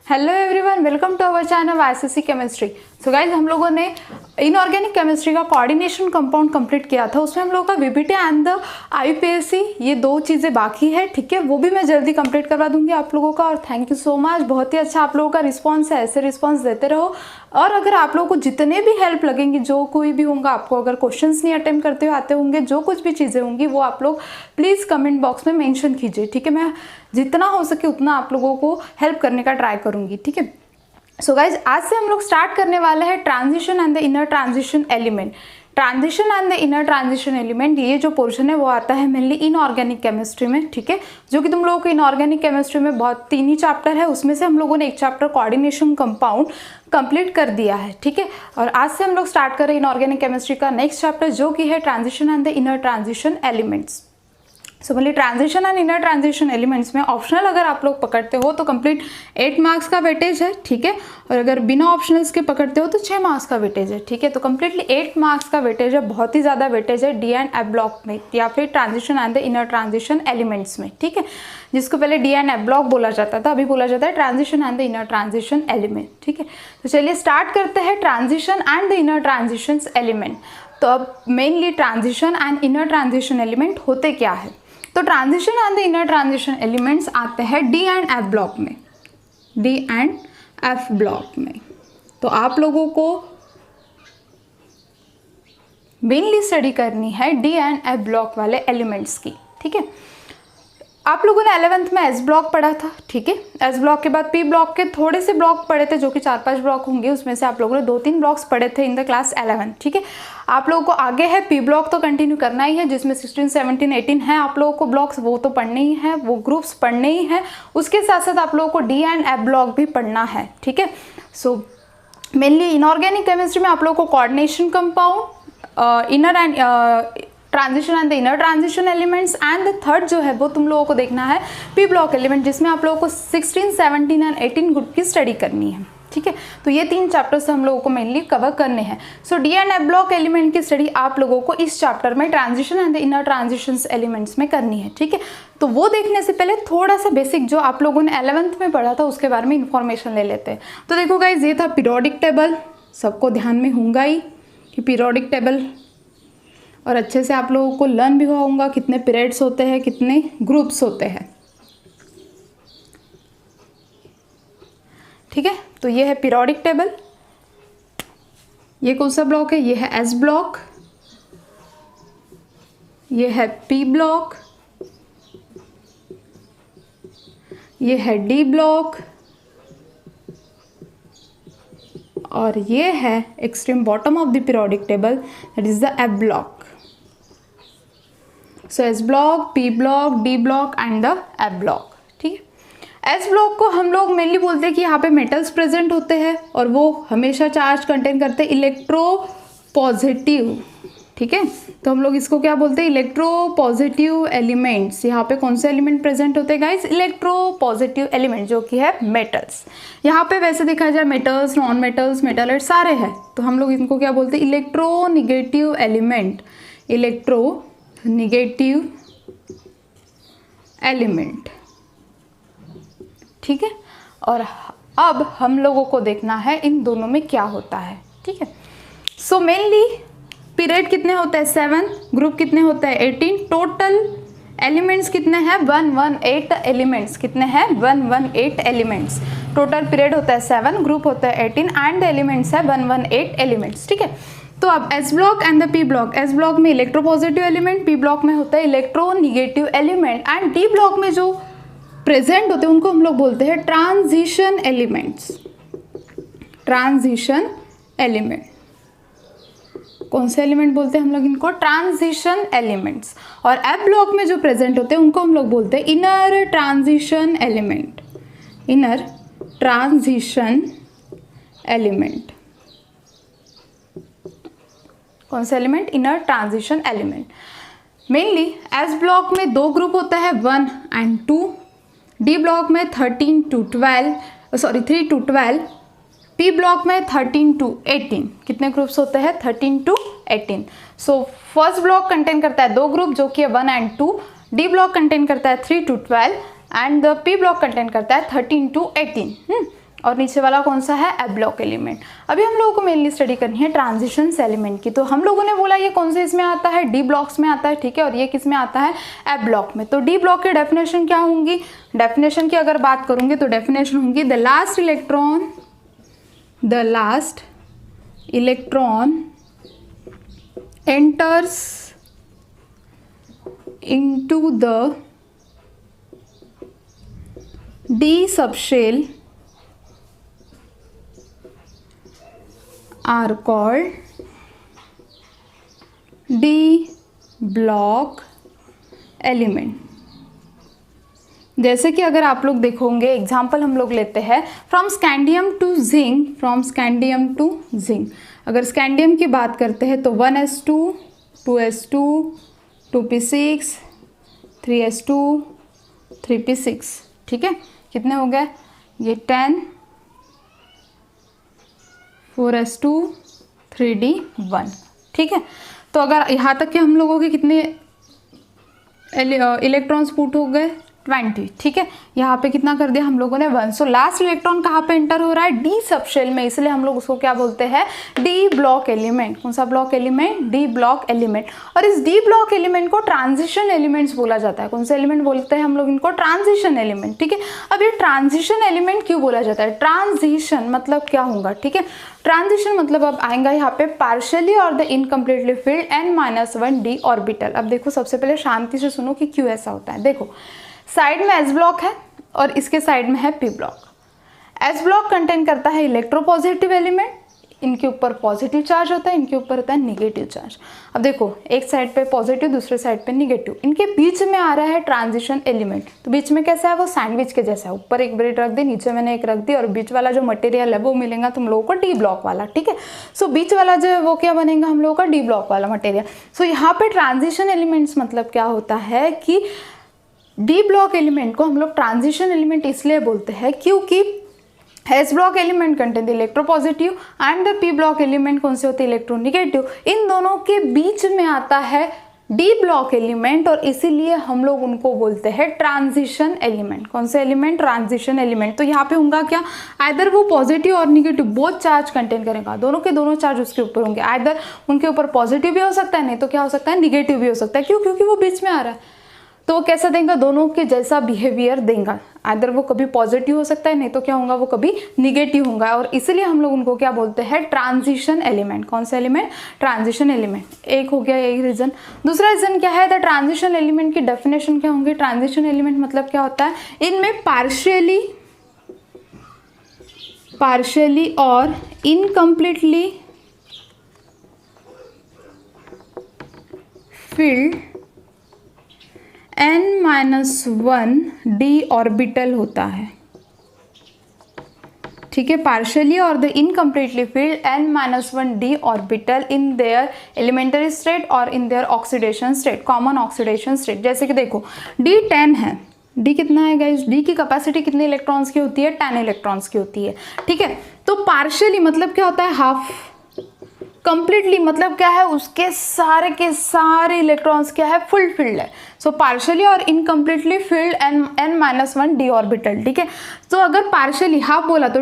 Hello everyone, welcome to our channel YCC chemistry. So guys, हम लोगों ने inorganic chemistry का कोऑर्डिनेशन कंपाउंड कंप्लीट किया था। उसमें हम लोगों का वीबीटी एंड द आईयूपीएसी ये दो चीज़ें बाकी है, ठीक है। वो भी मैं जल्दी कंप्लीट करवा दूंगी आप लोगों का। और थैंक यू सो मच, बहुत ही अच्छा आप लोगों का रिस्पॉन्स है, ऐसे रिस्पॉन्स देते रहो। और अगर आप लोगों को जितने भी हेल्प लगेंगी, जो कोई भी होगा, आपको अगर क्वेश्चंस नहीं अटेम्प्ट करते हुए आते होंगे, जो कुछ भी चीज़ें होंगी, वो आप लोग प्लीज़ कमेंट बॉक्स में मेंशन कीजिए, ठीक है। मैं जितना हो सके उतना आप लोगों को हेल्प करने का ट्राई करूँगी, ठीक है। सो गाइज, आज से हम लोग स्टार्ट करने वाले हैं transition and the inner transition element. Transition and the inner transition element, ये जो पोर्शन है वो आता है मेनली इनऑर्गेनिक केमिस्ट्री में, ठीक है। जो कि तुम लोगों को इनऑर्गेनिक केमिस्ट्री में बहुत 3 ही चैप्टर है, उसमें से हम लोगों ने एक चैप्टर कोऑर्डिनेशन कंपाउंड कंप्लीट कर दिया है, ठीक है। और आज से हम लोग स्टार्ट करें इनऑर्गेनिक केमिस्ट्री का नेक्स्ट चैप्टर, जो कि है transition and the inner transition elements. So बोलिए, transition and inner transition elements में ऑप्शनल अगर आप लोग पकड़ते हो तो कंप्लीट 8 मार्क्स का वेटेज है, ठीक है। और अगर बिना ऑप्शनल्स के पकड़ते हो तो 6 मार्क्स का वेटेज है, ठीक है। तो कंप्लीटली 8 मार्क्स का वेटेज है, बहुत ही ज़्यादा वेटेज है डी एंड एफ ब्लॉक में, या फिर transition and the inner transition elements में, ठीक है। जिसको पहले डी एंड एफ ब्लॉक बोला जाता था, अभी बोला जाता है transition and the inner transition element, ठीक है। तो चलिए स्टार्ट करते हैं transition and the inner transition element. तो अब mainly transition and inner transition element होते क्या है। तो transition and the inner transition elements आते हैं डी एंड एफ ब्लॉक में, डी एंड एफ ब्लॉक में। तो आप लोगों को मेनली स्टडी करनी है डी एंड एफ ब्लॉक वाले एलिमेंट्स की, ठीक है। आप लोगों ने 11th में एस ब्लॉक पढ़ा था, ठीक है। एस ब्लॉक के बाद पी ब्लॉक के थोड़े से ब्लॉक पढ़े थे, जो कि 4-5 ब्लॉक होंगे। उसमें से आप लोगों ने 2-3 ब्लॉक्स पढ़े थे इन द क्लास 11, ठीक है। आप लोगों को आगे है पी ब्लॉक तो कंटिन्यू करना ही है, जिसमें 16, 17, 18 है आप लोगों को ब्लॉक्स, वो तो पढ़ने ही है, वो ग्रुप्स पढ़ने ही है। उसके साथ साथ आप लोगों को डी एंड एफ ब्लॉक भी पढ़ना है, ठीक है। सो मेनली इनऑर्गेनिक केमिस्ट्री में आप लोगों को coordination compound, inner and transition and the inner transition elements, and the third जो है वो तुम लोगों को देखना है पी ब्लॉक एलिमेंट, जिसमें आप लोगों को 16, 17 एंड 18 ग्रुप की स्टडी करनी है, ठीक है। तो ये 3 चैप्टर्स हम लोगों को मेनली कवर करने हैं। So D and F block element की स्टडी आप लोगों को इस चैप्टर में transition and the inner transition elements में करनी है, ठीक है। तो वो देखने से पहले थोड़ा सा बेसिक जो आप लोगों ने 11th में पढ़ा था उसके बारे में इंफॉर्मेशन ले लेते हैं। तो देखो गाइज, ये था पीरियोडिक टेबल, सबको ध्यान में होगा ही कि पीरियोडिक टेबल, और अच्छे से आप लोगों को लर्न भी हुआ होगा कितने पीरियड्स होते हैं, कितने ग्रुप्स होते हैं, ठीक है। तो ये है पीरियोडिक टेबल। ये कौन सा ब्लॉक है, ये है एस ब्लॉक, ये है पी ब्लॉक, ये है डी ब्लॉक, और ये है extreme bottom of the periodic table, that is the F block. So S block, P block, D block and the F block, ठीक है। एस ब्लॉक को हम लोग मेनली बोलते हैं कि यहाँ पे मेटल्स प्रेजेंट होते हैं और वो हमेशा चार्ज कंटेन करते हैं, इलेक्ट्रो पॉजिटिव, ठीक है। तो हम लोग इसको क्या बोलते हैं, इलेक्ट्रो पॉजिटिव एलिमेंट्स। यहाँ पे कौन से एलिमेंट प्रेजेंट होते हैं गाइज, इलेक्ट्रो पॉजिटिव एलिमेंट, जो कि है मेटल्स। यहाँ पे वैसे देखा जाए मेटल्स, नॉन मेटल्स, मेटलेट्स सारे हैं, तो हम लोग इनको क्या बोलते हैं, electro negative element, electro negative element, ठीक है। और अब हम लोगों को देखना है इन दोनों में क्या होता है, ठीक है। सो मेनली पीरियड कितने होते हैं, 7, ग्रुप कितने होते हैं, 18, टोटल एलिमेंट्स कितने हैं, 118 एलिमेंट्स, कितने हैं, 118 एलिमेंट्स। टोटल पीरियड होता है 7, ग्रुप होता है 18 एंड द एलिमेंट्स है 118 एलिमेंट्स, ठीक है। तो अब S block and the P block, S block में electropositive element, P block में होता है electronegative element, and D block में जो प्रेजेंट होते हैं उनको हम लोग बोलते हैं ट्रांजिशन एलिमेंट्स, ट्रांजिशन एलिमेंट। कौन से एलिमेंट बोलते हैं हम लोग इनको, ट्रांजिशन एलिमेंट्स। और एफ ब्लॉक में जो प्रेजेंट होते हैं उनको हम लोग बोलते हैं inner transition element, inner transition element. कौन सा element, inner transition element. Mainly S block में 2 ग्रुप होता है, 1 एंड 2, डी ब्लॉक में 3 to 12, पी ब्लॉक में 13 to 18। कितने ग्रुप्स होते हैं, 13 to 18। So first block contain करता है 2 ग्रुप, जो कि है 1 and 2, डी ब्लॉक कंटेन करता है 3 to 12 and the P block contain करता है 13 to 18। और नीचे वाला कौन सा है, एफ ब्लॉक एलिमेंट। अभी हम लोगों को मेनली स्टडी करनी है ट्रांजिशंस एलिमेंट की। तो हम लोगों ने बोला ये कौन से इसमें आता है, डी ब्लॉक्स में आता है, ठीक है, और ये किस में आता है, एफ ब्लॉक में। तो डी ब्लॉक की डेफिनेशन क्या होंगी, डेफिनेशन की अगर बात करूंगी तो डेफिनेशन होंगी the last electron enters into the d subshell are called d block element। जैसे कि अगर आप लोग देखोगे एग्जाम्पल हम लोग लेते हैं फ्रॉम स्कैंडियम टू जिंक, अगर स्कैंडियम की बात करते हैं तो 1s2 2s2 2p6 3s2 3p6, ठीक है, कितने हो गए ये 10 4s2 3d1, ठीक है। तो अगर यहाँ तक के हम लोगों के कितने इलेक्ट्रॉन्स पुट हो गए 20, ठीक है, यहाँ पे कितना कर दिया हम लोगों ने 1। सो लास्ट इलेक्ट्रॉन कहाँ पे एंटर हो रहा है, डी सबशेल में, इसलिए हम लोग उसको क्या बोलते हैं, डी ब्लॉक एलिमेंट। कौन सा block element, D block element. और इस डी ब्लॉक एलिमेंट को ट्रांजिशन एलिमेंट्स बोला जाता है। कौन सा एलिमेंट बोलते हैं हम लोग इनको, ट्रांजिशन एलिमेंट, ठीक है। अब ये ट्रांजिशन एलिमेंट क्यों बोला जाता है, ट्रांजिशन मतलब क्या होगा, ठीक है, ट्रांजिशन मतलब अब आएगा यहाँ पे पार्शियली और the incompletely filled n-1 d orbital. अब देखो सबसे पहले शांति से सुनो कि क्यों ऐसा होता है। देखो साइड में एस ब्लॉक है और इसके साइड में है P block. S block contain करता है इलेक्ट्रोपॉजिटिव एलिमेंट, इनके ऊपर पॉजिटिव चार्ज होता है, इनके ऊपर होता है निगेटिव चार्ज। अब देखो एक साइड पे पॉजिटिव दूसरे साइड पे निगेटिव, इनके बीच में आ रहा है ट्रांजिशन एलिमेंट। तो बीच में कैसा है, वो सैंडविच के जैसा है, ऊपर एक ब्रेड रख दी, नीचे मैंने एक रख दी, और बीच वाला जो मटेरियल है वो मिलेगा तुम लोगों को डी ब्लॉक वाला, ठीक है। सो बीच वाला जो है वो क्या बनेगा हम लोगों का, डी ब्लॉक वाला मटेरियल। सो यहाँ पे ट्रांजिशन एलिमेंट्स मतलब क्या होता है कि डी ब्लॉक एलिमेंट को हम लोग ट्रांजिशन एलिमेंट इसलिए बोलते हैं क्योंकि S block element contain the electropositive and the P block element कौन से होते हैं, इलेक्ट्रोनिगेटिव। इन दोनों के बीच में आता है डी ब्लॉक एलिमेंट, और इसीलिए हम लोग उनको बोलते हैं ट्रांजिशन एलिमेंट। कौन से एलिमेंट, ट्रांजिशन एलिमेंट। तो यहाँ पे होगा क्या, आइदर वो पॉजिटिव और निगेटिव बोथ चार्ज कंटेन करेगा, दोनों के दोनों चार्ज उसके ऊपर होंगे। आइदर उनके ऊपर पॉजिटिव भी हो सकता है, नहीं तो क्या हो सकता है, निगेटिव भी हो सकता है। क्यों, क्योंकि वो बीच में आ रहा है, तो वो कैसा देगा, दोनों के जैसा बिहेवियर देगा। आइदर वो कभी पॉजिटिव हो सकता है, नहीं तो क्या होगा, वो कभी निगेटिव होगा, और इसीलिए हम लोग उनको क्या बोलते हैं, ट्रांजिशन एलिमेंट। कौन सा एलिमेंट, ट्रांजिशन एलिमेंट। एक हो गया यही रीजन। दूसरा रीजन क्या है, द ट्रांजिशन एलिमेंट की डेफिनेशन क्या होंगी, ट्रांजिशन एलिमेंट मतलब क्या होता है, इनमें पार्शियली और incompletely filled n-1 d orbital होता है, ठीक है, पार्शियली और the incompletely filled n-1 d orbital in their elementary state और in their oxidation state, common oxidation state. जैसे कि देखो d10 है, d कितना है गाइस, d की कैपेसिटी कितने इलेक्ट्रॉन्स की होती है, 10 इलेक्ट्रॉन्स की होती है, ठीक है। तो पार्शियली मतलब क्या होता है, हाफ। कंप्लीटली मतलब क्या है, उसके सारे के सारे इलेक्ट्रॉन्स क्या है, फुल फिल्ड है। सो पार्शियली और incompletely filled n-1 d orbital, ठीक है। तो अगर पार्शियली हाफ बोला तो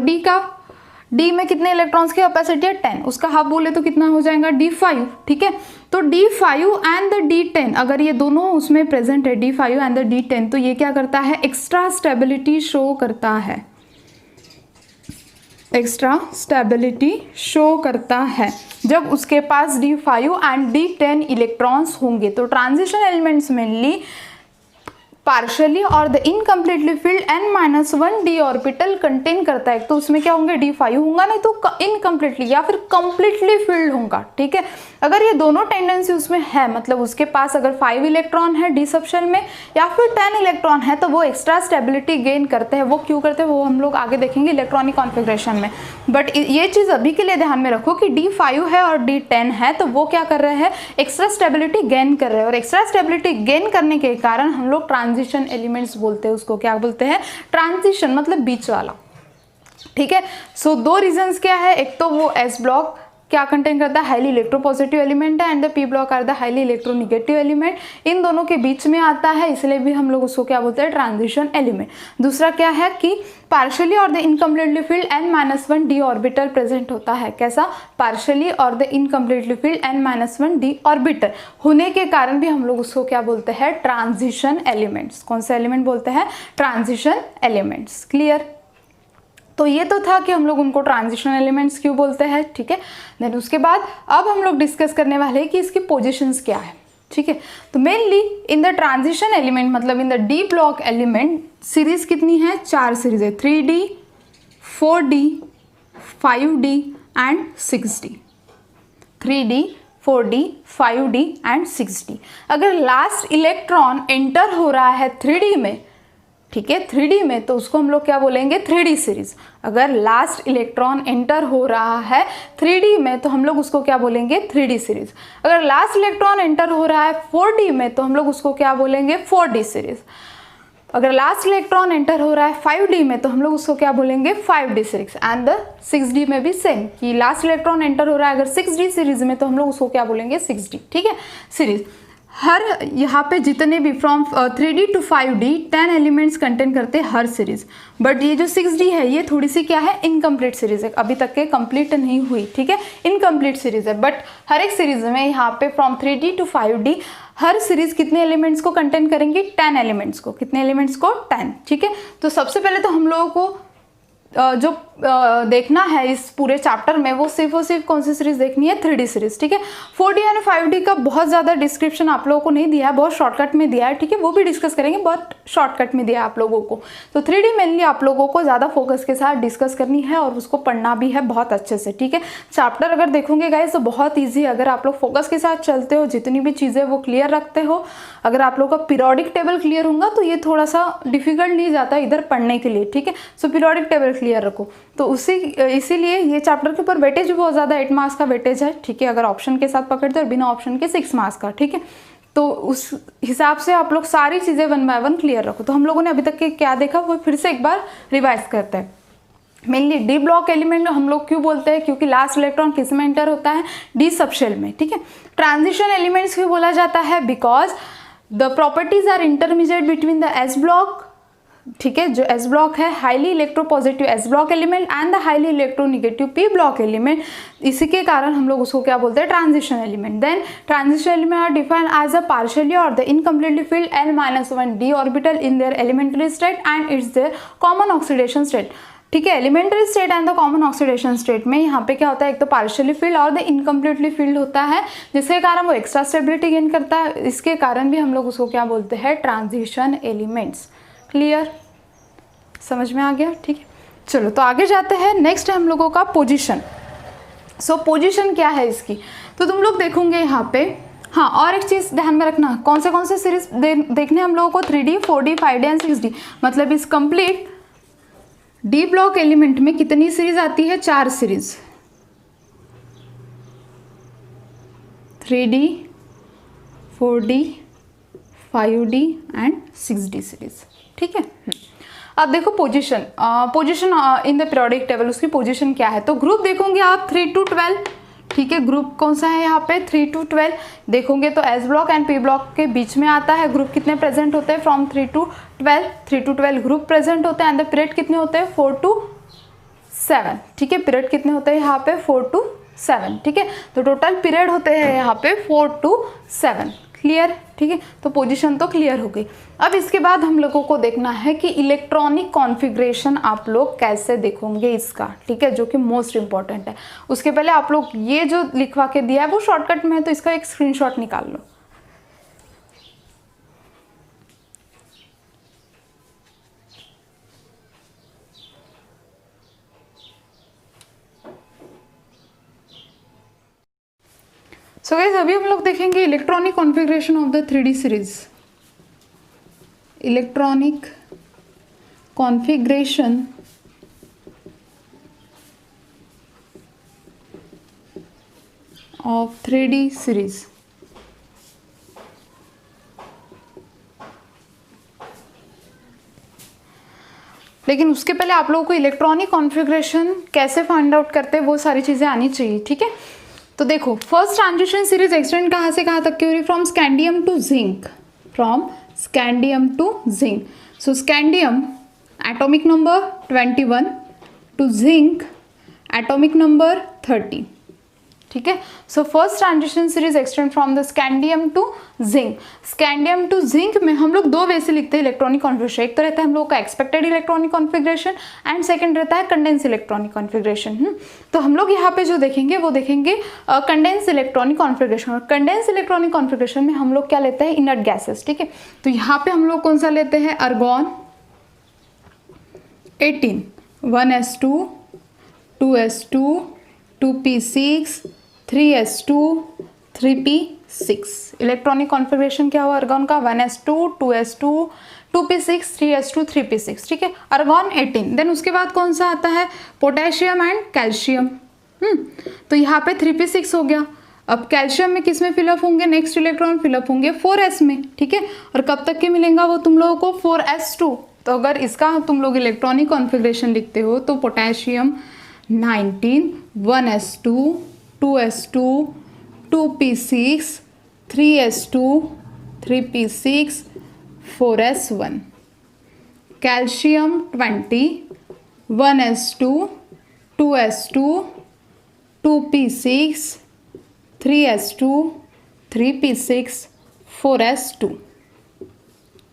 d में कितने इलेक्ट्रॉन्स की कैपेसिटी है, 10, उसका हाफ बोले तो कितना हो जाएगा, d5, ठीक है। तो d5 एंड द d10 अगर ये दोनों उसमें प्रेजेंट है, d5 एंड द d10, तो ये क्या करता है, एक्स्ट्रा स्टेबिलिटी शो करता है, एक्स्ट्रा स्टेबिलिटी शो करता है जब उसके पास d5 एंड d10 इलेक्ट्रॉन्स होंगे। तो ट्रांजिशन एलिमेंट्स मेनली पार्शियली और the incompletely filled n-1 d orbital contain करता है। तो उसमें क्या होंगे, d5 होगा, नहीं तो इनकम्प्लीटली या फिर कंप्लीटली फिल्ड होगा, ठीक है। अगर ये दोनों टेंडेंसी उसमें है, मतलब उसके पास अगर 5 इलेक्ट्रॉन है डी सबशेल में या फिर 10 इलेक्ट्रॉन है, तो वो एक्स्ट्रा स्टेबिलिटी गेन करते हैं। वो क्यों करते हैं वो हम लोग आगे देखेंगे इलेक्ट्रॉनिक कॉन्फ़िगरेशन में। बट ये चीज़ अभी के लिए ध्यान में रखो कि d5 है और d10 है, तो वो क्या कर रहे हैं, एक्स्ट्रा स्टेबिलिटी गेन कर रहे हैं, और एक्स्ट्रा स्टेबिलिटी गेन करने के कारण हम लोग ट्रांजिशन एलिमेंट्स बोलते हैं, उसको क्या बोलते हैं, ट्रांजिशन मतलब बीच वाला, ठीक है। सो दो रीजंस क्या है, एक तो वो एस ब्लॉक क्या कंटेन करता है, हाईली इलेक्ट्रोपॉजिटिव एलिमेंट है, and the P block are the highly electronegative element, इन दोनों के बीच में आता है, इसलिए भी हम लोग उसको क्या बोलते हैं, ट्रांजिशन एलिमेंट। दूसरा क्या है कि पार्शियली और the incompletely filled n-1 d orbital present होता है। कैसा, पार्शियली और the incompletely filled n-1 d orbital होने के कारण भी हम लोग उसको क्या बोलते हैं, ट्रांजिशन एलिमेंट्स। कौन से एलिमेंट बोलते हैं, ट्रांजिशन एलिमेंट्स। क्लियर। तो ये तो था कि हम लोग उनको ट्रांजिशन एलिमेंट्स क्यों बोलते हैं, ठीक है। देन उसके बाद अब हम लोग डिस्कस करने वाले हैं कि इसकी पोजीशंस क्या है, ठीक है। तो mainly in the transition element मतलब in the D block element series कितनी है, 4 सीरीज है, 3D, 4D, 5D and 6D। 3D, 4D, 5D and 6D। अगर लास्ट इलेक्ट्रॉन एंटर हो रहा है 3D में, ठीक है, 3D में, तो उसको हम लोग क्या बोलेंगे, 3D सीरीज। अगर लास्ट इलेक्ट्रॉन एंटर हो रहा है 3D में तो हम लोग उसको क्या बोलेंगे, 3D सीरीज। अगर लास्ट इलेक्ट्रॉन एंटर हो रहा है 4D में तो हम लोग उसको क्या बोलेंगे, 4D सीरीज। अगर लास्ट इलेक्ट्रॉन एंटर हो रहा है 5D में तो हम लोग उसको क्या बोलेंगे, 5D series. And the 6D में भी सेम कि लास्ट इलेक्ट्रॉन एंटर हो रहा है अगर 6D सीरीज में तो हम लोग उसको क्या बोलेंगे, 6D, ठीक है, सीरीज। हर यहाँ पे जितने भी from 3D to 5D 10 elements contain करते हैं हर सीरीज। बट ये जो 6D है ये थोड़ी सी क्या है, इनकम्प्लीट सीरीज है, अभी तक के कंप्लीट नहीं हुई, ठीक है, इनकम्प्लीट सीरीज है। बट हर एक सीरीज में यहाँ पे फ्रॉम 3D टू 5D हर सीरीज कितने एलिमेंट्स को कंटेन करेंगी, 10 एलिमेंट्स को। कितने एलिमेंट्स को, 10, ठीक है। तो सबसे पहले तो हम लोगों को जो देखना है इस पूरे चैप्टर में वो सिर्फ और सिर्फ कौन सी सीरीज देखनी है, 3D सीरीज, ठीक है। 4D और 5D का बहुत ज़्यादा डिस्क्रिप्शन आप लोगों को नहीं दिया है, बहुत शॉर्टकट में दिया है, ठीक है, वो भी डिस्कस करेंगे, बहुत शॉर्टकट में दिया है आप लोगों को। तो 3D मेनली आप लोगों को ज़्यादा फोकस के साथ डिस्कस करनी है और उसको पढ़ना भी है बहुत अच्छे से, ठीक है। चैप्टर अगर देखोगे गाइस तो बहुत ईजी है, अगर आप लोग फोकस के साथ चलते हो, जितनी भी चीज़ें वो क्लियर रखते हो। अगर आप लोग का पीरियोडिक टेबल क्लियर होगा तो ये थोड़ा सा डिफिकल्ट नहीं जाता इधर पढ़ने के लिए, ठीक है। सो पीरियोडिक टेबल क्लियर रखो, तो इसीलिए ये चैप्टर के ऊपर वेटेज भी बहुत ज़्यादा 8 मार्क्स का वेटेज है, ठीक है। अगर ऑप्शन के साथ पकड़ते और बिना ऑप्शन के 6 मार्क्स का, ठीक है। तो उस हिसाब से आप लोग सारी चीज़ें 1 बाय 1 क्लियर रखो। तो हम लोगों ने अभी तक के क्या देखा वो फिर से एक बार रिवाइज करते हैं। मेनली डी ब्लॉक एलिमेंट हम लोग क्यों बोलते हैं, क्योंकि लास्ट इलेक्ट्रॉन किस में एंटर होता है, डी सबशेल में, ठीक है। ट्रांजिशन एलिमेंट्स क्यों बोला जाता है, because the properties are intermediate between the S block, ठीक है, जो एस ब्लॉक है highly electropositive S block element and the highly electronegative P block element. इसी के कारण हम लोग उसको क्या बोलते हैं, transition element. Then transition element are defined as a partially और the incompletely filled n-1 d orbital in their elementary state and its their common oxidation state, ठीक है। Elementary state and the common oxidation state में यहाँ पे क्या होता है, एक तो पार्शियली फील्ड और द इनकम्प्लीटली फील्ड होता है, जिसके कारण वो एक्स्ट्रा स्टेबिलिटी गेन करता है। इसके कारण भी हम लोग उसको क्या बोलते हैं, ट्रांजिशन एलिमेंट्स। क्लियर, समझ में आ गया, ठीक है। चलो तो आगे जाते हैं। नेक्स्ट है हम लोगों का पोजीशन। सो पोजीशन क्या है इसकी, तो तुम लोग देखोगे यहाँ पे, हाँ, और एक चीज़ ध्यान में रखना, कौन से सीरीज देखने हम लोगों को, 3D, 4D, 5D and 6D। मतलब इस कंप्लीट डी ब्लॉक एलिमेंट में कितनी सीरीज आती है, 4 series, 3D, 4D, 5D and 6D series, ठीक है। अब देखो position in the periodic table, उसकी पोजीशन क्या है। तो ग्रुप देखोगे आप 3 to 12, ठीक है। ग्रुप कौन सा है यहाँ पे, 3 to 12 देखोगे तो S block and P block के बीच में आता है। ग्रुप कितने प्रेजेंट होते हैं, फ्रॉम 3 to 12 ग्रुप प्रेजेंट होते हैं। एंड द पीरियड कितने होते हैं, 4 to 7, ठीक है। पीरियड कितने होते हैं यहाँ पे, 4 to 7, ठीक है। तो टोटल पीरियड होते हैं यहाँ पे 4 to 7। क्लियर, ठीक है। तो पोजीशन तो क्लियर हो गई। अब इसके बाद हम लोगों को देखना है कि इलेक्ट्रॉनिक कॉन्फ़िगरेशन आप लोग कैसे देखोगे इसका, ठीक है, जो कि मोस्ट इंपॉर्टेंट है। उसके पहले आप लोग ये जो लिखवा के दिया है वो शॉर्टकट में है, तो इसका एक स्क्रीनशॉट निकाल लो। सो गाइस अभी हम लोग देखेंगे electronic configuration of the 3D series. Electronic configuration of 3D series. लेकिन उसके पहले आप लोगों को इलेक्ट्रॉनिक कॉन्फ़िगरेशन कैसे फाइंड आउट करते हैं वो सारी चीज़ें आनी चाहिए, ठीक है। तो देखो, फर्स्ट ट्रांजिशन सीरीज एक्सटेंड कहाँ से कहाँ तक की हो रही है? From scandium to zinc, from scandium to zinc. So scandium atomic number 21 to zinc atomic number 30, ठीक है। So first transition series extend from the scandium to zinc. Scandium to zinc में हम लोग दो वे से लिखते हैं इलेक्ट्रॉनिक कॉन्फ़िगरेशन। एक तो रहता है हम लोग का expected electronic configuration and second रहता है कंडेंस इलेक्ट्रॉनिक कॉन्फ़िगरेशन। तो हम लोग यहाँ पे जो देखेंगे वो देखेंगे कंडेंस इलेक्ट्रॉनिक कॉन्फ़िगरेशन। और कंडेंस इलेक्ट्रॉनिक कॉन्फ़िगरेशन में हम लोग क्या लेते हैं? इनर्ट गैसेस, ठीक है। तो यहाँ पे हम लोग कौन सा लेते हैं? Argon 18, 1s2, 2s2, 2p6, 3s2, 3p6। Electronic configuration क्या हुआ आर्गॉन का? 1s2, 2s2, 2p6, 3s2, 3p6, ठीक है। आर्गॉन 18। देन उसके बाद कौन सा आता है? Potassium and calcium. तो यहाँ पे 3p6 हो गया। अब कैल्शियम में किस में फिलअप होंगे? नेक्स्ट इलेक्ट्रॉन फिलअप होंगे 4s में, ठीक है। और कब तक के मिलेगा वो तुम लोगों को? 4s2। तो अगर इसका तुम लोग इलेक्ट्रॉनिक कॉन्फ़िगरेशन लिखते हो तो potassium 19, 1s2, 2s2, 2p6, 3s2, 3p6, 4s1। Calcium 20, 1s2, 2s2, 2p6, 3s2, 3p6, 4s2,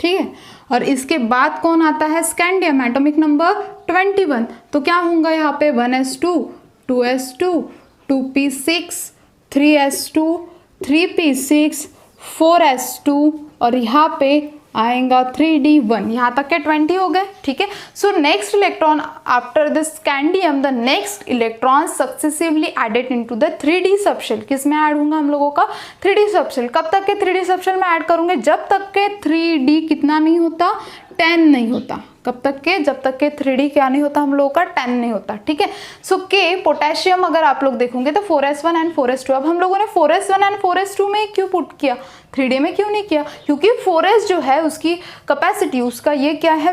ठीक है। और इसके बाद कौन आता है? Scandium atomic number 21। तो क्या होगा यहाँ पे? 1s2, 2s2, 2p6, 3s2, 3p6, 4s2 और यहाँ पे आएगा 3d1। यहाँ तक के 20 हो गए, ठीक है। So next electron after the scandium, the next electron successively added into the 3d subshell. किस में ऐड होगा हम लोगों का? 3d subshell. कब तक के 3d सबशेल में ऐड करूंगे? जब तक के 3d कितना नहीं होता? 10 नहीं होता। कब तक के? जब तक के 3d क्या नहीं होता हम लोगों का? 10 नहीं होता, ठीक है। सो के पोटेशियम अगर आप लोग देखोगे तो 4s1 एंड 4s2। अब हम लोगों ने 4s1 एंड 4s2 में क्यों पुट किया? 3d में क्यों नहीं किया? क्योंकि 4s जो है उसकी कैपेसिटी, उसका ये क्या है,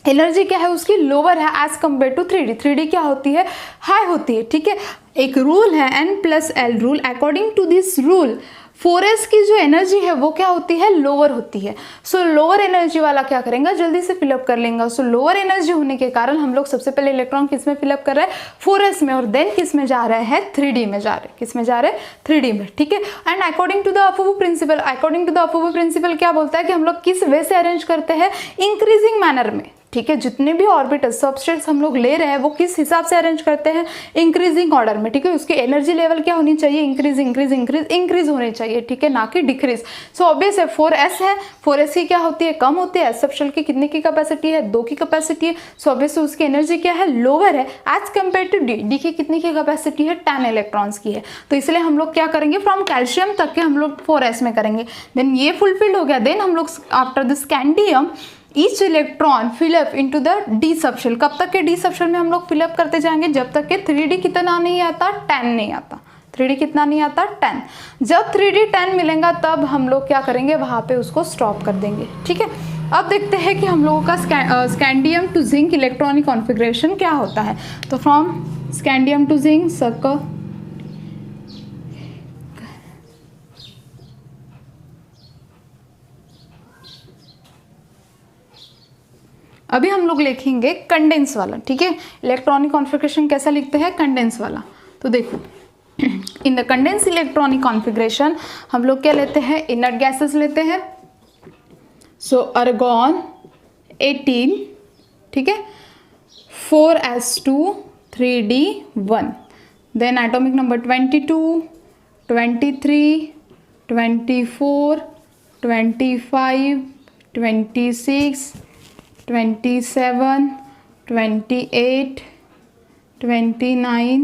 एनर्जी क्या है उसकी? लोअर है as compare to 3d। 3d क्या होती है? हाई होती है, ठीक है। एक रूल है n+l rule. According to this rule 4s की जो एनर्जी है वो क्या होती है? लोअर होती है। सो लोअर एनर्जी वाला क्या करेंगे? जल्दी से फिलअप कर लेंगे। सो लोअर एनर्जी होने के कारण हम लोग सबसे पहले इलेक्ट्रॉन किस में फिलअप कर रहे हैं? 4s में। और देन किस में जा रहे हैं? 3d में जा रहे हैं। किस में जा रहे हैं? 3d में, ठीक है। And according to the Aufbau principle, according to the Aufbau principle क्या बोलता है कि हम लोग किस वे से अरेंज करते हैं? इंक्रीजिंग मैनर में, ठीक है। जितने भी ऑर्बिटल सबस्टेट्स हम लोग ले रहे हैं वो किस हिसाब से अरेंज करते हैं? इंक्रीजिंग ऑर्डर में, ठीक है। उसकी एनर्जी लेवल क्या होनी चाहिए? इंक्रीज इंक्रीज इंक्रीज इंक्रीज होनी चाहिए, ठीक है, ना कि डिक्रीज। सो ऑब्वियस है 4s है, 4s की क्या होती है? कम होती है। सबशेल की कितने की कैपेसिटी है? 2 की कैपेसिटी है। सो ऑब्वियस उसकी एनर्जी क्या है? लोअर है एज कम्पेयर टू डी की कितनी की कैपेसिटी है? 10 इलेक्ट्रॉन्स की है। तो इसलिए हम लोग क्या करेंगे? फ्रॉम कैल्शियम तक के हम लोग 4s में करेंगे। देन ये फुलफिल्ड हो गया। देन हम लोग after the scandium each electron fill up into the D subshell. कब तक के डी सबशेल में हम लोग फिलअप करते जाएंगे? जब तक के 3d कितना नहीं आता? 10 नहीं आता। 3d कितना नहीं आता? 10। जब 3d 10 मिलेगा तब हम लोग क्या करेंगे? वहाँ पे उसको स्टॉप कर देंगे, ठीक है। अब देखते हैं कि हम लोगों का scandium to zinc electronic configuration क्या होता है। तो from scandium to zinc circle, अभी हम लोग लिखेंगे कंडेंस वाला, ठीक है। इलेक्ट्रॉनिक कॉन्फ़िगरेशन कैसा लिखते हैं? कंडेंस वाला। तो देखो in the condense electronic configuration हम लोग क्या लेते हैं? इनर्ट गैसेस लेते हैं। सो आर्गॉन 18, ठीक है, 4s2, 3d1। Then atomic number 22, 23, 24, 25, 26, 27, 28, 29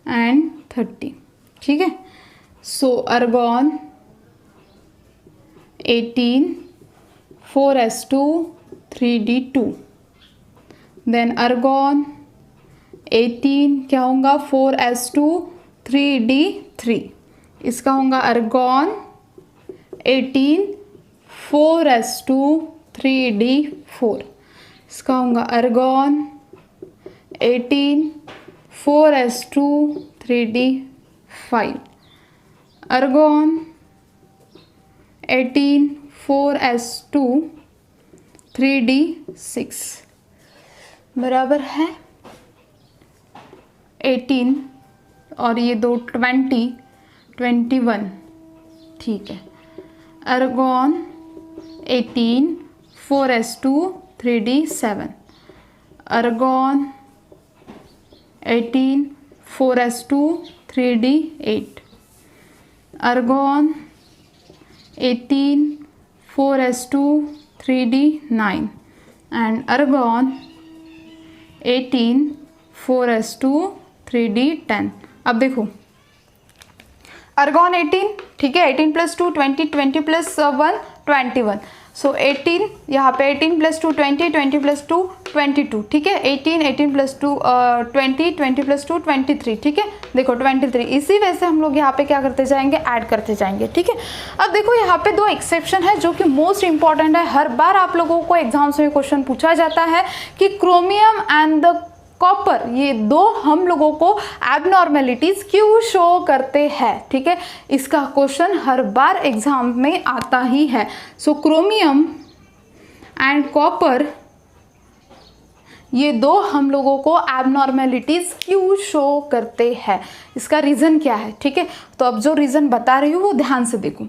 and 30, ठीक है। सो argon 18, 4s2, 3d2। Then argon 18 क्या होगा? 4s2, 3d3। इसका होगा आर्गॉन 18, 4s2, 3d4। इसका होगा अर्गॉन 18 4s2 3d5, अर्गॉन 18 4s2 3d6 बराबर है 18 और ये दो 20 21, ठीक है। Argon 18 4s2 3d7, अर्गॉन 18 4s2 3d8, अर्गॉन 18 4s2 3d9 and argon 18 4s2 3d10। अब देखो अर्गॉन 18, ठीक है, 18 + 2 20, 20 + 1 21, सो 18 यहाँ पे 18 + 2 20, 20 + 2 22, ठीक है। 18 18 + 2 20, 20 + 2 23, ठीक है। देखो 23, इसी वजह से हम लोग यहाँ पे क्या करते जाएंगे, ऐड करते जाएंगे, ठीक है। अब देखो यहाँ पे दो एक्सेप्शन है जो कि मोस्ट इंपॉर्टेंट है, हर बार आप लोगों को एग्जाम्स में क्वेश्चन पूछा जाता है कि क्रोमियम एंड द कॉपर, ये दो हम लोगों को एबनॉर्मेलिटीज क्यों शो करते हैं, ठीक है। इसका क्वेश्चन हर बार एग्जाम में आता ही है। सो क्रोमियम एंड कॉपर, ये दो हम लोगों को एबनॉर्मेलिटीज क्यों शो करते हैं, इसका रीज़न क्या है, ठीक है। तो अब जो रीज़न बता रही हूँ वो ध्यान से देखो।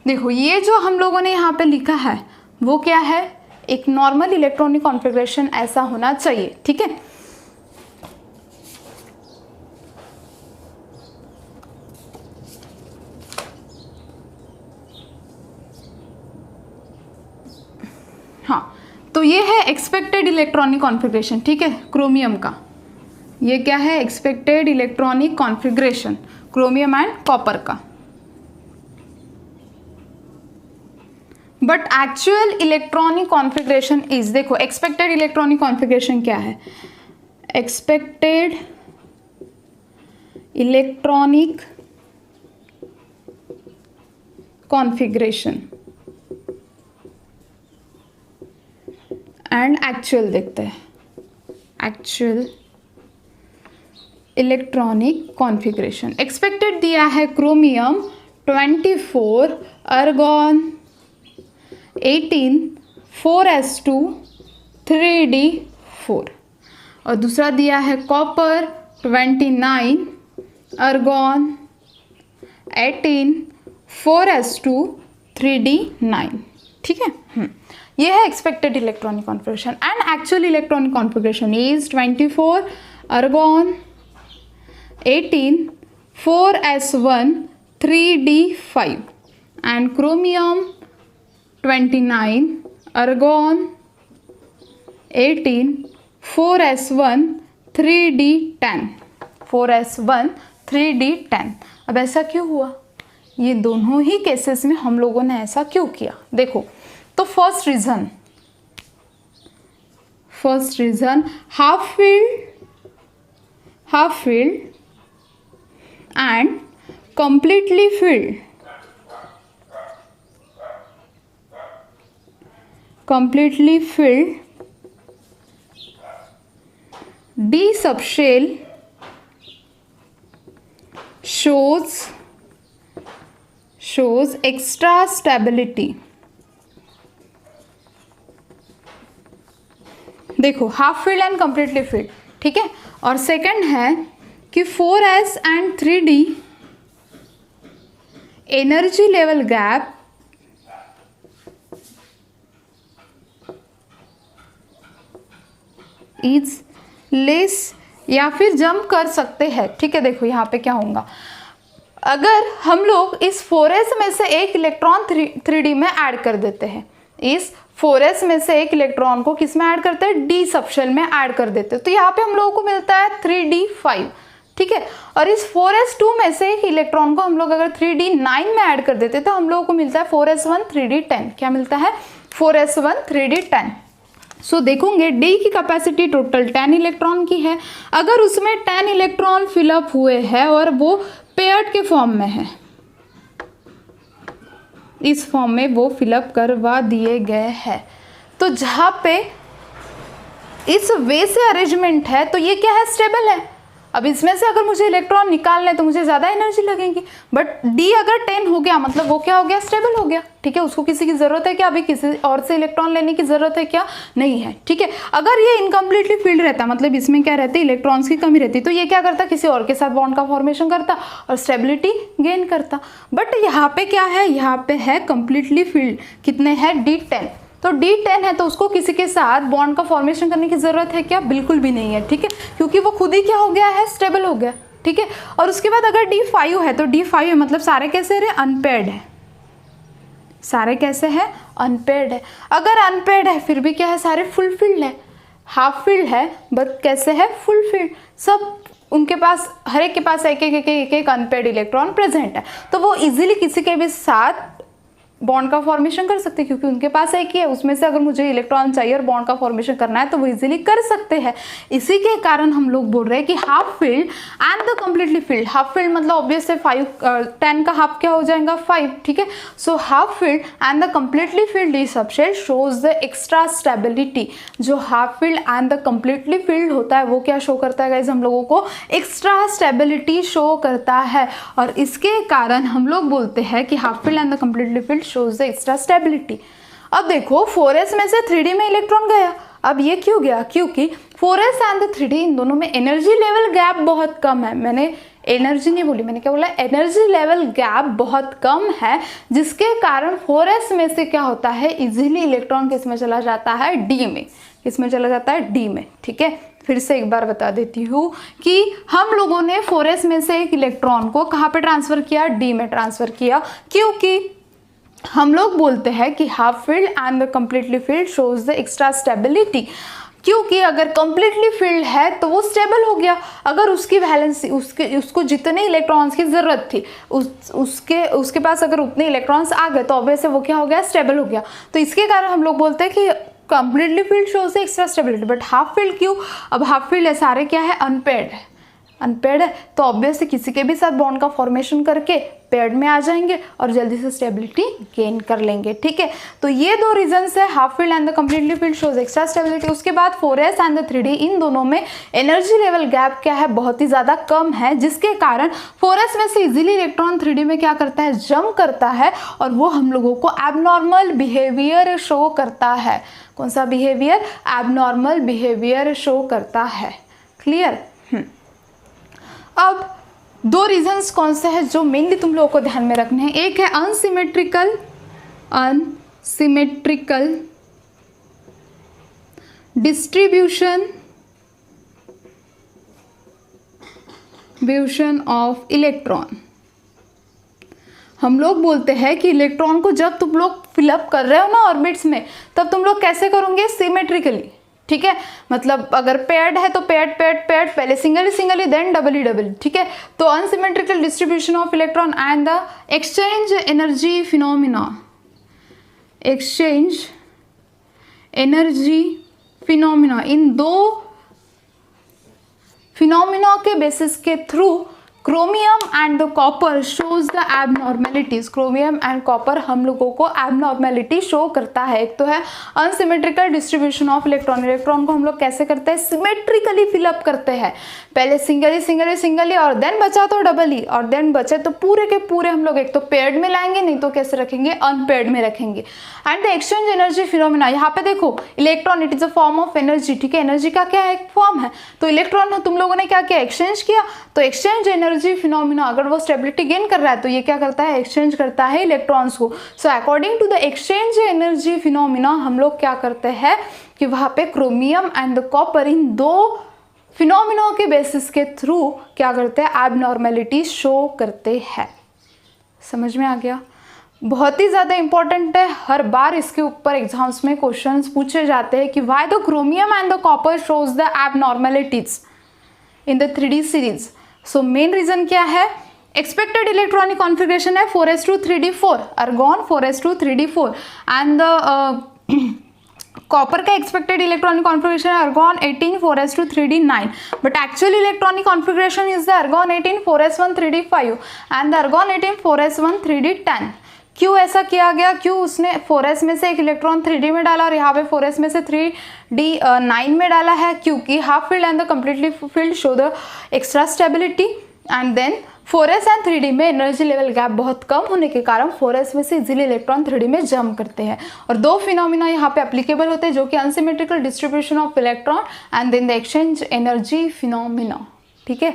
देखो ये जो हम लोगों ने यहाँ पे लिखा है वो क्या है, एक नॉर्मल इलेक्ट्रॉनिक कॉन्फ़िगरेशन ऐसा होना चाहिए, ठीक है। हाँ, तो ये है एक्सपेक्टेड इलेक्ट्रॉनिक कॉन्फ़िगरेशन, ठीक है, क्रोमियम का। ये क्या है, expected electronic configuration chromium and copper का। But actual electronic configuration is, देखो एक्सपेक्टेड इलेक्ट्रॉनिक कॉन्फ़िगरेशन क्या है, expected electronic configuration and actual देखते हैं, एक्चुअल इलेक्ट्रॉनिक कॉन्फ़िगरेशन। एक्सपेक्टेड दिया है क्रोमियम 24, अर्गॉन 18 4s2 3d4, और दूसरा दिया है कॉपर 29, अर्गॉन 18 4s2 3d9, ठीक है। ये है expected electronic configuration and actual electronic configuration is 24, अर्गॉन 18 4s1 3d5 and chromium 29, अर्गॉन 18 4s1 3d10, 4s1 3d10। अब ऐसा क्यों हुआ, ये दोनों ही केसेस में हम लोगों ने ऐसा क्यों किया, देखो। तो first reason half filled and completely filled, d subshell shows extra stability। देखो half filled and completely filled, ठीक है। और सेकंड है कि 4s and 3d energy level gap is less, या फिर जंप कर सकते हैं, ठीक है। देखो यहाँ पे क्या होगा, अगर हम लोग इस 4s में से एक इलेक्ट्रॉन 3d में ऐड कर देते हैं, इस 4s में से एक इलेक्ट्रॉन को किस में ऐड करते हैं, d सबशेल में ऐड कर देते हैं, तो यहाँ पे हम लोगों को मिलता है 3d5, ठीक है। और इस 4s2 में से एक इलेक्ट्रॉन को हम लोग अगर 3d9 में ऐड कर देते हैं तो हम लोगों को मिलता है 4s1 3d10। क्या मिलता है, 4s1 3d10। सो देखोगे d की कैपेसिटी टोटल 10 इलेक्ट्रॉन की है, अगर उसमें 10 इलेक्ट्रॉन फिलअप हुए हैं और वो पेयर्ड के फॉर्म में है, इस फॉर्म में वो फिलअप करवा दिए गए हैं, तो जहाँ पे इस वे से अरेंजमेंट है तो ये क्या है, स्टेबल है। अब इसमें से अगर मुझे इलेक्ट्रॉन निकालना है तो मुझे ज़्यादा एनर्जी लगेगी, बट डी अगर 10 हो गया मतलब वो क्या हो गया, स्टेबल हो गया। ठीक है, उसको किसी की ज़रूरत है क्या, अभी किसी और से इलेक्ट्रॉन लेने की ज़रूरत है क्या, नहीं है। ठीक है, अगर ये इनकम्प्लीटली फील्ड रहता, मतलब इसमें क्या रहती, इलेक्ट्रॉन्स की कमी रहती, तो ये क्या करता, किसी और के साथ बॉन्ड का फॉर्मेशन करता और स्टेबिलिटी गेन करता। बट यहाँ पे क्या है, यहाँ पे है कम्प्लीटली फील्ड, कितने हैं, D10। तो D10 है तो उसको किसी के साथ बॉन्ड का फॉर्मेशन करने की ज़रूरत है क्या, बिल्कुल भी नहीं है। ठीक है, क्योंकि वो खुद ही क्या हो गया है, स्टेबल हो गया। ठीक है, और उसके बाद अगर D5 है तो D5 है मतलब सारे कैसे रहे, अनपेयर्ड है, सारे कैसे हैं, अनपेयर्ड है। अगर अनपेयर्ड है फिर भी क्या है, सारे फुल फील्ड है, हाफ फील्ड है बट कैसे है, फुल फील्ड। सब उनके पास, हर एक के पास एक एक अनपेयर्ड इलेक्ट्रॉन प्रेजेंट है, तो वो इजीली किसी के भी साथ बॉन्ड का फॉर्मेशन कर सकते हैं, क्योंकि उनके पास एक ही है, उसमें से अगर मुझे इलेक्ट्रॉन चाहिए और बॉन्ड का फॉर्मेशन करना है तो वो इजीली कर सकते हैं। इसी के कारण हम लोग बोल रहे हैं कि half filled and the completely field. Half field मतलब ऑब्वियस है 10 का हाफ क्या हो जाएगा, 5। ठीक है, so half filled and the completely filled D subset shows the extra stability. जो half filled and the completely filled होता है वो क्या शो करता है गाइज, हम लोगों को एक्स्ट्रा स्टेबिलिटी शो करता है, और इसके कारण हम लोग बोलते हैं कि half filled and the completely field shows the extra stability। अब देखो 4s में से 3d में इलेक्ट्रॉन गया, अब ये क्यों गया, क्योंकि 4s एंड 3d इन दोनों में एनर्जी लेवल गैप बहुत कम है। मैंने एनर्जी नहीं बोली, मैंने क्या बोला, एनर्जी लेवल गैप बहुत कम है, जिसके कारण 4s में से क्या होता है, इजीली इलेक्ट्रॉन किस में चला जाता है, d में। किस में चला जाता है, d में। ठीक है, फिर से एक बार बता देती हूँ कि हम लोगों ने 4s में से एक इलेक्ट्रॉन को कहाँ पे ट्रांसफर किया, d में ट्रांसफर किया, क्योंकि हम लोग बोलते हैं कि half filled and the completely field shows the extra stability. क्योंकि अगर कम्प्लीटली फील्ड है तो वो स्टेबल हो गया, अगर उसकी वैलेंसी उसको जितने इलेक्ट्रॉन्स की ज़रूरत थी उसके पास अगर उतने इलेक्ट्रॉन्स आ गए तो ऑब्वियसली वो क्या हो गया, स्टेबल हो गया। तो इसके कारण हम लोग बोलते हैं कि completely field shows the extra stability. But half field क्यों, अब हाफ फील्ड है, सारे क्या है, अनपेयर्ड है, अनपेयर्ड है तो ऑब्वियसली किसी के भी साथ बॉन्ड का फॉर्मेशन करके पेयर्ड में आ जाएंगे और जल्दी से स्टेबिलिटी गेन कर लेंगे। ठीक है, तो ये दो रीजंस है, half filled and the completely field shows extra stability. उसके बाद 4s एंड द 3d इन दोनों में एनर्जी लेवल गैप क्या है, बहुत ही ज़्यादा कम है, जिसके कारण 4s में से इजीली इलेक्ट्रॉन 3d में क्या करता है, जंप करता है, और वो हम लोगों को एबनॉर्मल बिहेवियर शो करता है। कौन सा बिहेवियर, एबनॉर्मल बिहेवियर शो करता है। क्लियर। अब दो रीजंस कौन से हैं जो मेनली तुम लोगों को ध्यान में रखने हैं, एक है अनसिमेट्रिकल डिस्ट्रीब्यूशन ऑफ इलेक्ट्रॉन। हम लोग बोलते हैं कि इलेक्ट्रॉन को जब तुम लोग फिलअप कर रहे हो ना ऑर्बिट्स में, तब तुम लोग कैसे करोगे, सिमेट्रिकली। ठीक है, मतलब अगर पेयर्ड है तो पेयर्ड पहले सिंगली देन डबली। ठीक है, तो unsymmetrical distribution of electron and the exchange energy phenomena in दो फिनोमिना के बेसिस के through chromium and the copper shows the abnormalities. Chromium and copper हम लोगों को एबनॉर्मेलिटी शो करता है। एक तो है unsymmetrical distribution of electron, electron को हम लोग कैसे करते हैं, सिमेट्रिकली फिलअप करते हैं, पहले सिंगली और देन बचा तो डबली, और देन बचे तो पूरे के पूरे हम लोग एक तो पेयर्ड में लाएंगे, नहीं तो कैसे रखेंगे, अनपेयर्ड में रखेंगे। And the exchange energy phenomena, यहाँ पे देखो electron it is a form of energy. ठीक है, एनर्जी का क्या है, एक फॉर्म है, तो इलेक्ट्रॉन तुम लोगों ने क्या किया, एक्सचेंज किया, तो एक्सचेंज एनर्जी फिनोमिना अगर वो स्टेबिलिटी गेन कर रहा है तो ये क्या करता है, एक्सचेंज करता है इलेक्ट्रॉन्स को। So according to the exchange energy phenomena हम लोग क्या करते हैं कि वहाँ पे क्रोमियम एंड द कॉपर इन दो फिनोमिना के बेसिस के थ्रू क्या करते हैं, एबनॉर्मेलिटी शो करते हैं। समझ में आ गया, बहुत ही ज़्यादा इंपॉर्टेंट है, हर बार इसके ऊपर एग्जाम्स में क्वेश्चंस पूछे जाते हैं कि why the chromium and the copper shows the abnormalities in the 3D series. So main reason क्या है, एक्सपेक्टेड इलेक्ट्रॉनिक कॉन्फ़िगरेशन है 4s2 3d4, argon 4s2 3d4 and the copper का एक्सपेक्टेड इलेक्ट्रॉनिक कॉन्फ़िगरेशन है argon 18 4s2 3d9, but actual electronic configuration is the argon 18 4s1 3d5 and the argon 18 4s1 3d10। क्यों ऐसा किया गया, क्यों उसने 4s में से एक इलेक्ट्रॉन 3d में डाला और यहाँ पे 4s में से 3d 9 में डाला है, क्योंकि half filled and the completely filled show the extra stability. And then 4s and 3d में एनर्जी लेवल गैप बहुत कम होने के कारण 4s में से इजीली इलेक्ट्रॉन 3d में जंप करते हैं। और दो फिनोमिना यहाँ पे एप्लीकेबल होते हैं जो कि unsymmetrical distribution of electron and then the exchange energy phenomena. ठीक है,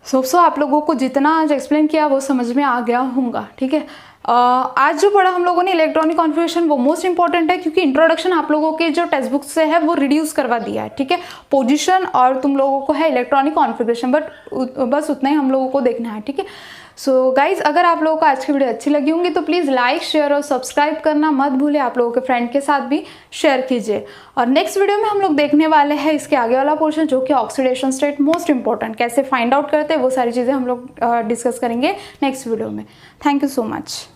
सो आप लोगों को जितना आज एक्सप्लेन किया वो समझ में आ गया होगा। ठीक है, आज जो पढ़ा हम लोगों ने इलेक्ट्रॉनिक कॉन्फ़िगरेशन वो मोस्ट इंपॉर्टेंट है, क्योंकि इंट्रोडक्शन आप लोगों के जो टेक्स्ट बुक से है वो रिड्यूस करवा दिया है। ठीक है, पोजीशन और तुम लोगों को है इलेक्ट्रॉनिक कॉन्फ़िगरेशन, बस उतना ही हम लोगों को देखना है। ठीक है, सो गाइज अगर आप लोगों को आज की वीडियो अच्छी लगी होंगी तो प्लीज़ लाइक शेयर और सब्सक्राइब करना मत भूलें, आप लोगों के फ्रेंड के साथ भी शेयर कीजिए। और नेक्स्ट वीडियो में हम लोग देखने वाले हैं इसके आगे वाला पोर्शन जो कि ऑक्सीडेशन स्टेट, मोस्ट इंपॉर्टेंट, कैसे फाइंड आउट करते हैं वो सारी चीज़ें हम लोग डिस्कस करेंगे नेक्स्ट वीडियो में। Thank you so much.